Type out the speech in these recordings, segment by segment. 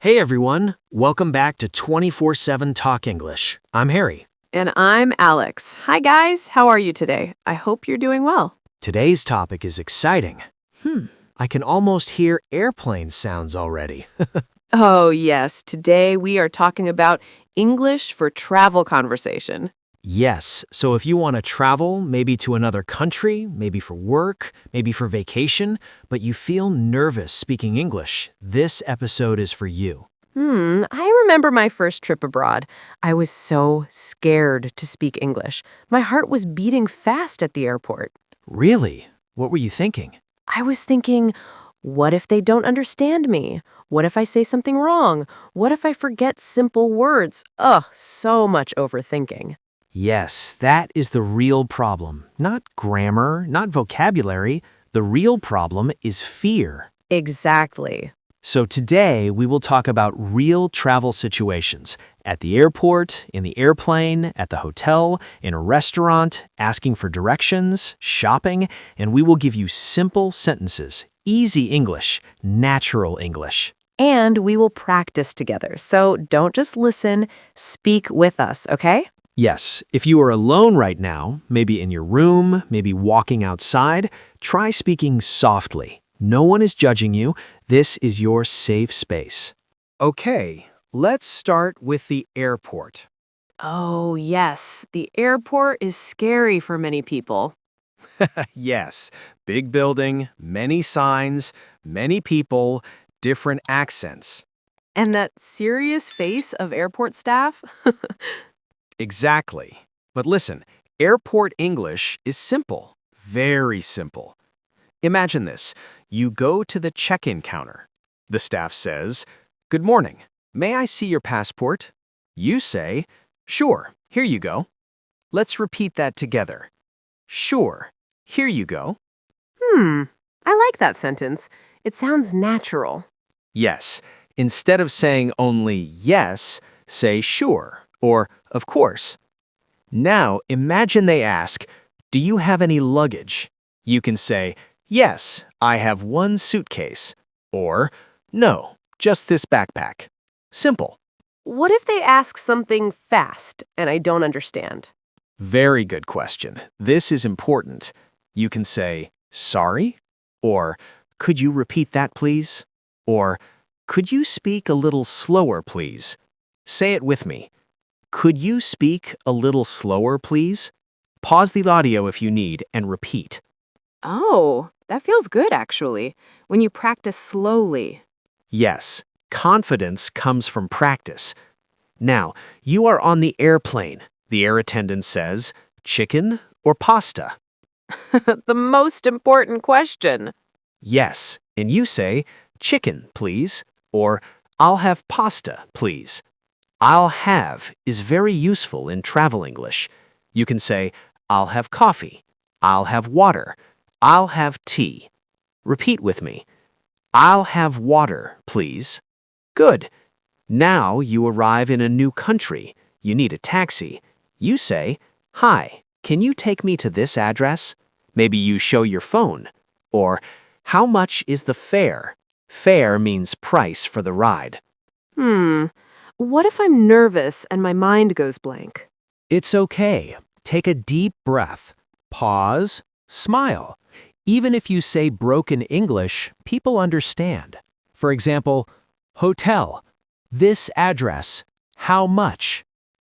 Hey everyone, welcome back to 24/7 Talk English. I'm Harry. And I'm Alex. Hi, guys. How are you today? I hope you're doing well. Today's topic is exciting. Hmm. I can almost hear airplane sounds already. Oh, yes. Today we are talking about English for travel conversation. Yes, so if you want to travel, maybe to another country, maybe for work, maybe for vacation, but you feel nervous speaking English, this episode is for you. I remember my first trip abroad. I was so scared to speak English. My heart was beating fast at the airport. Really? What were you thinking? I was thinking, what if they don't understand me? What if I say something wrong? What if I forget simple words? Ugh, so much overthinking. Yes, that is the real problem. Not grammar, not vocabulary. The real problem is fear. Exactly. So today we will talk about real travel situations at the airport, in the airplane, at the hotel, in a restaurant, asking for directions, shopping, and we will give you simple sentences, easy English, natural English. And we will practice together. So don't just listen, speak with us, okay? Yes, if you are alone right now, maybe in your room, maybe walking outside, try speaking softly. No one is judging you. This is your safe space. Okay, let's start with the airport. Oh, yes. The airport is scary for many people. Yes, big building, many signs, many people, different accents. And that serious face of airport staff? Exactly. But listen, airport English is simple, very simple. Imagine this. You go to the check-in counter. The staff says, "Good morning. May I see your passport?" You say, "Sure, here you go." Let's repeat that together. Sure, here you go. I like that sentence. It sounds natural. Yes, instead of saying only yes, say sure or of course. Now imagine they ask, "Do you have any luggage?" You can say, "Yes, I have one suitcase," or "No, just this backpack." Simple. What if they ask something fast and I don't understand? Very good question. This is important. You can say, "Sorry," or "Could you repeat that, please?" Or "Could you speak a little slower, please?" Say it with me. Could you speak a little slower, please? Pause the audio if you need and repeat. Oh, that feels good, actually, when you practice slowly. Yes, confidence comes from practice. Now, you are on the airplane. The air attendant says, "Chicken or pasta?" The most important question. Yes, and you say, "Chicken, please," or "I'll have pasta, please." "I'll have" is very useful in travel English. You can say, "I'll have coffee," "I'll have water," "I'll have tea." Repeat with me. "I'll have water, please." Good. Now you arrive in a new country. You need a taxi. You say, "Hi, can you take me to this address?" Maybe you show your phone. Or, "How much is the fare?" Fare means price for the ride. What if I'm nervous and my mind goes blank? It's okay. Take a deep breath. Pause. Smile. Even if you say broken English, people understand. For example, hotel. This address. How much?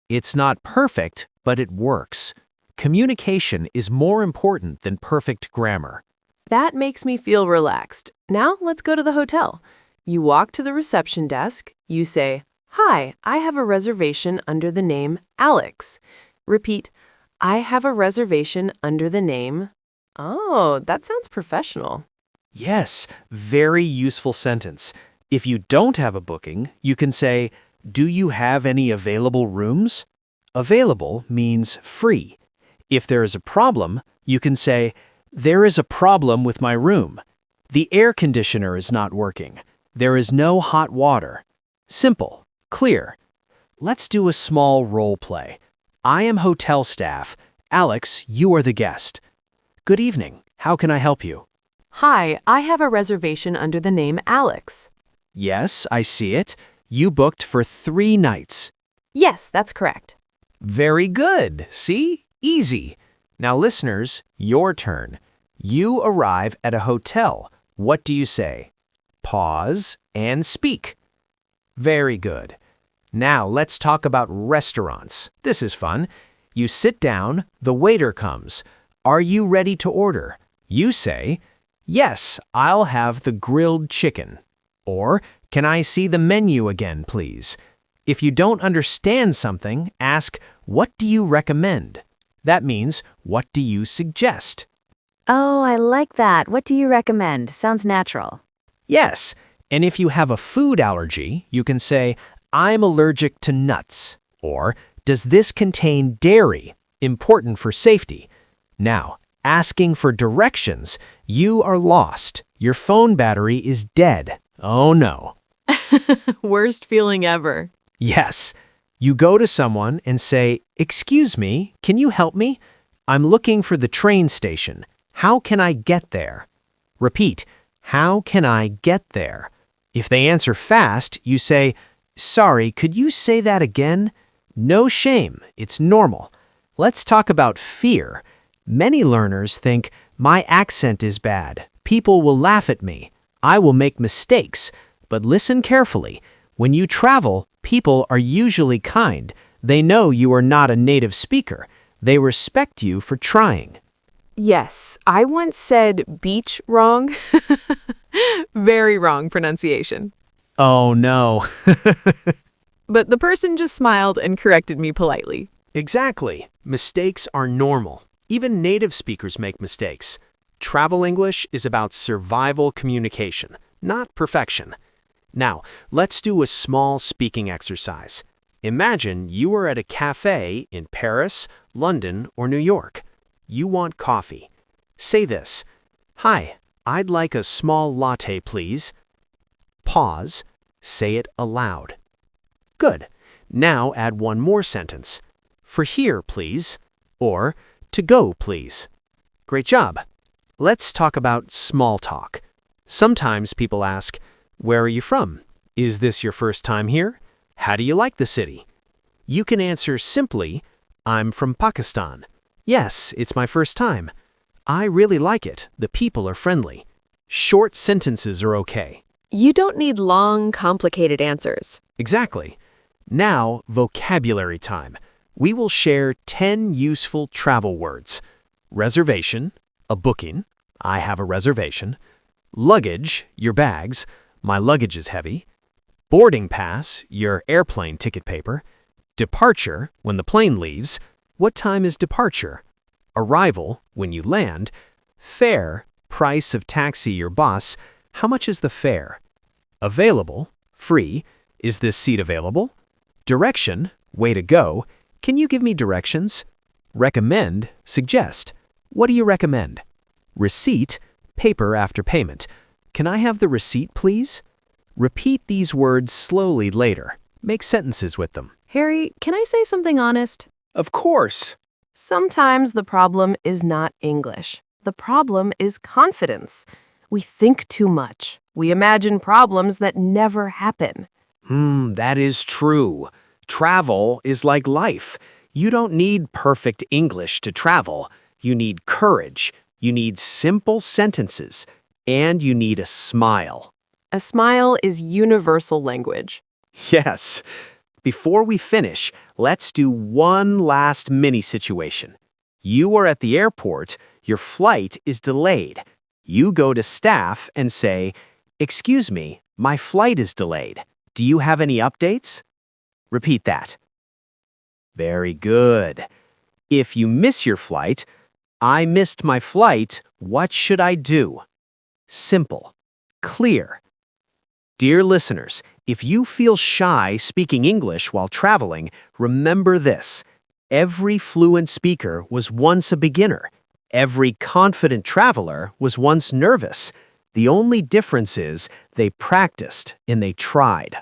It's not perfect, but it works. Communication is more important than perfect grammar. That makes me feel relaxed. Now let's go to the hotel. You walk to the reception desk. You say, "Hi, I have a reservation under the name Alex." Repeat, "I have a reservation under the name." Oh, that sounds professional. Yes, very useful sentence. If you don't have a booking, you can say, "Do you have any available rooms?" Available means free. If there is a problem, you can say, "There is a problem with my room. The air conditioner is not working. There is no hot water." Simple, clear. Let's do a small role play. I am hotel staff. Alex, you are the guest. Good evening. How can I help you? Hi, I have a reservation under the name Alex. Yes, I see it. You booked for 3 nights. Yes, that's correct. Very good. See? Easy. Now, listeners, your turn. You arrive at a hotel. What do you say? Pause and speak. Very good. Now, let's talk about restaurants. This is fun. You sit down, the waiter comes. Are you ready to order? You say, yes, I'll have the grilled chicken. Or, can I see the menu again, please? If you don't understand something, ask, what do you recommend? That means, what do you suggest? Oh, I like that. What do you recommend? Sounds natural. Yes, and if you have a food allergy, you can say, I'm allergic to nuts. Or, does this contain dairy? Important for safety. Now, asking for directions, you are lost. Your phone battery is dead. Oh no. Worst feeling ever. Yes. You go to someone and say, excuse me, can you help me? I'm looking for the train station. How can I get there? Repeat, how can I get there? If they answer fast, you say, sorry, could you say that again? No shame, it's normal. Let's talk about fear. Many learners think, my accent is bad. People will laugh at me. I will make mistakes. But listen carefully. When you travel, people are usually kind. They know you are not a native speaker. They respect you for trying. Yes, I once said beach wrong. Very wrong pronunciation. Oh no. But the person just smiled and corrected me politely. Exactly. Mistakes are normal. Even native speakers make mistakes. Travel English is about survival communication, not perfection. Now, let's do a small speaking exercise. Imagine you are at a cafe in Paris, London, or New York. You want coffee. Say this, hi, I'd like a small latte, please. Pause. Say it aloud. Good. Now add one more sentence. For here, please. Or, to go, please. Great job. Let's talk about small talk. Sometimes people ask, where are you from? Is this your first time here? How do you like the city? You can answer simply, I'm from Pakistan. Yes, it's my first time. I really like it. The people are friendly. Short sentences are okay. You don't need long, complicated answers. Exactly. Now, vocabulary time. We will share 10 useful travel words. Reservation, a booking. I have a reservation. Luggage, your bags. My luggage is heavy. Boarding pass, your airplane ticket paper. Departure, when the plane leaves. What time is departure? Arrival, when you land. Fare, price of taxi or bus. How much is the fare? Available, free. Is this seat available? Direction, way to go. Can you give me directions? Recommend, suggest. What do you recommend? Receipt, paper after payment. Can I have the receipt, please? Repeat these words slowly later. Make sentences with them. Harry, can I say something honest? Of course. Sometimes the problem is not English. The problem is confidence. We think too much. We imagine problems that never happen. That is true. Travel is like life. You don't need perfect English to travel. You need courage. You need simple sentences. And you need a smile. A smile is universal language. Yes. Before we finish, let's do one last mini situation. You are at the airport. Your flight is delayed. You go to staff and say, excuse me, my flight is delayed. Do you have any updates? Repeat that. Very good. If you miss your flight, I missed my flight, what should I do? Simple. Clear. Dear listeners, if you feel shy speaking English while traveling, remember this. Every fluent speaker was once a beginner. Every confident traveler was once nervous. The only difference is they practiced and they tried.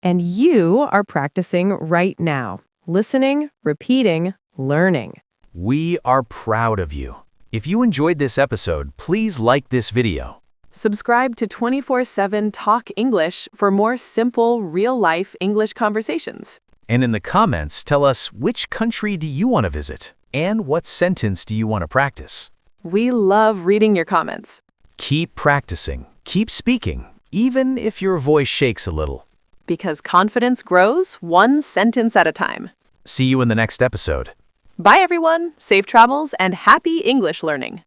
And you are practicing right now. Listening, repeating, learning. We are proud of you. If you enjoyed this episode, please like this video. Subscribe to 24/7 Talk English for more simple, real-life English conversations. And in the comments, tell us which country do you want to visit and what sentence do you want to practice. We love reading your comments. Keep practicing, keep speaking, even if your voice shakes a little. Because confidence grows one sentence at a time. See you in the next episode. Bye, everyone. Safe travels and happy English learning.